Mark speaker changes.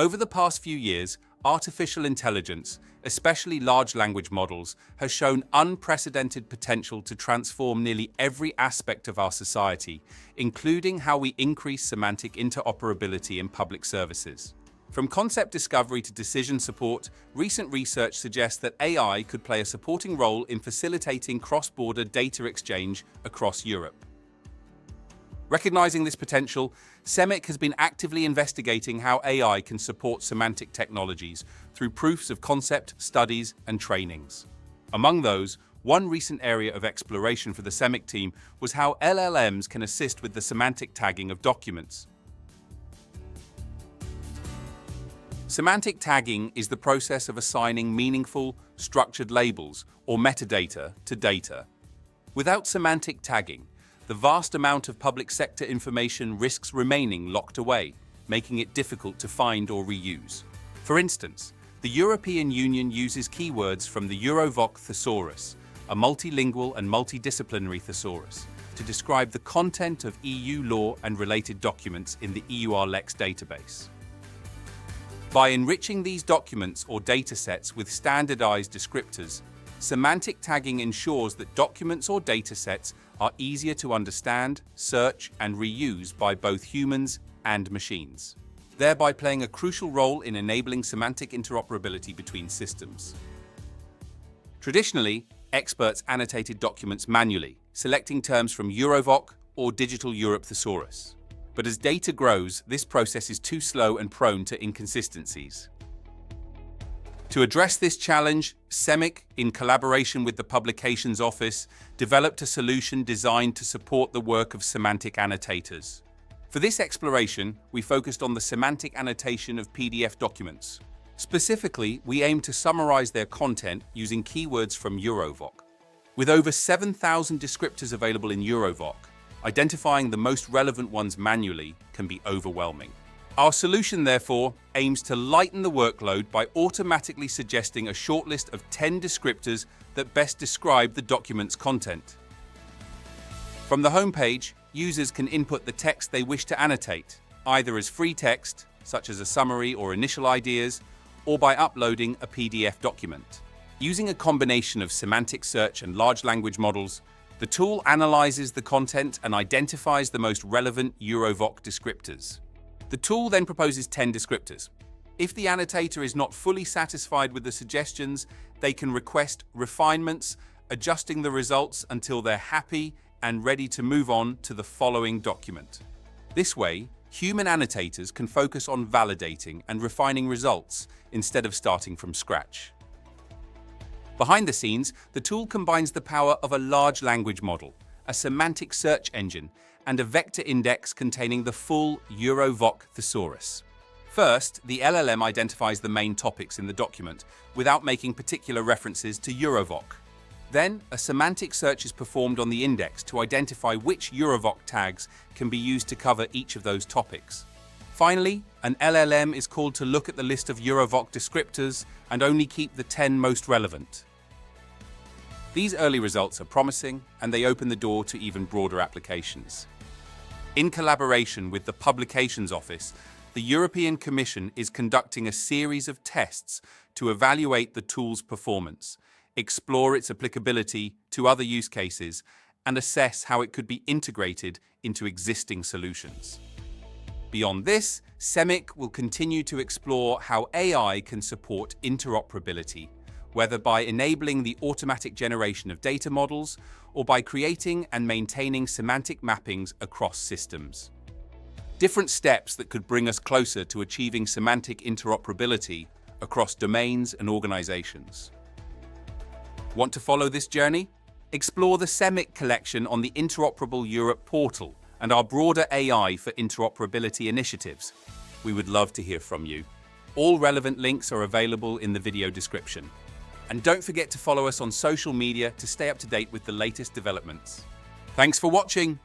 Speaker 1: Over the past few years, artificial intelligence, especially large language models, has shown unprecedented potential to transform nearly every aspect of our society, including how we increase semantic interoperability in public services. From concept discovery to decision support, recent research suggests that AI could play a supporting role in facilitating cross-border data exchange across Europe. Recognizing this potential, SEMIC has been actively investigating how AI can support semantic technologies through proofs of concept, studies, and trainings. Among those, one recent area of exploration for the SEMIC team was how LLMs can assist with the semantic tagging of documents. Semantic tagging is the process of assigning meaningful, structured labels, or metadata, to data. Without semantic tagging, the vast amount of public sector information risks remaining locked away, making it difficult to find or reuse. For instance, the European Union uses keywords from the Eurovoc thesaurus, a multilingual and multidisciplinary thesaurus, to describe the content of EU law and related documents in the EUR-LEX database. By enriching these documents or datasets with standardized descriptors, semantic tagging ensures that documents or datasets are easier to understand, search, and reuse by both humans and machines, thereby playing a crucial role in enabling semantic interoperability between systems. Traditionally, experts annotated documents manually, selecting terms from Eurovoc or Digital Europe Thesaurus. But as data grows, this process is too slow and prone to inconsistencies. To address this challenge, SEMIC, in collaboration with the Publications Office, developed a solution designed to support the work of semantic annotators. For this exploration, we focused on the semantic annotation of PDF documents. Specifically, we aimed to summarize their content using keywords from Eurovoc. With over 7,000 descriptors available in Eurovoc, identifying the most relevant ones manually can be overwhelming. Our solution, therefore, aims to lighten the workload by automatically suggesting a shortlist of 10 descriptors that best describe the document's content. From the homepage, users can input the text they wish to annotate, either as free text, such as a summary or initial ideas, or by uploading a PDF document. Using a combination of semantic search and large language models, the tool analyzes the content and identifies the most relevant Eurovoc descriptors. The tool then proposes 10 descriptors. If the annotator is not fully satisfied with the suggestions, they can request refinements, adjusting the results until they're happy and ready to move on to the following document. This way, human annotators can focus on validating and refining results instead of starting from scratch. Behind the scenes, the tool combines the power of a large language model, a semantic search engine, and a vector index containing the full Eurovoc thesaurus. First, the LLM identifies the main topics in the document without making particular references to Eurovoc. Then, a semantic search is performed on the index to identify which Eurovoc tags can be used to cover each of those topics. Finally, an LLM is called to look at the list of Eurovoc descriptors and only keep the 10 most relevant. These early results are promising, and they open the door to even broader applications. In collaboration with the Publications Office, the European Commission is conducting a series of tests to evaluate the tool's performance, explore its applicability to other use cases, and assess how it could be integrated into existing solutions. Beyond this, SEMIC will continue to explore how AI can support interoperability, whether by enabling the automatic generation of data models or by creating and maintaining semantic mappings across systems. Different steps that could bring us closer to achieving semantic interoperability across domains and organizations. Want to follow this journey? Explore the SEMIC collection on the Interoperable Europe Portal and our broader AI for interoperability initiatives. We would love to hear from you. All relevant links are available in the video description. And don't forget to follow us on social media to stay up to date with the latest developments. Thanks for watching!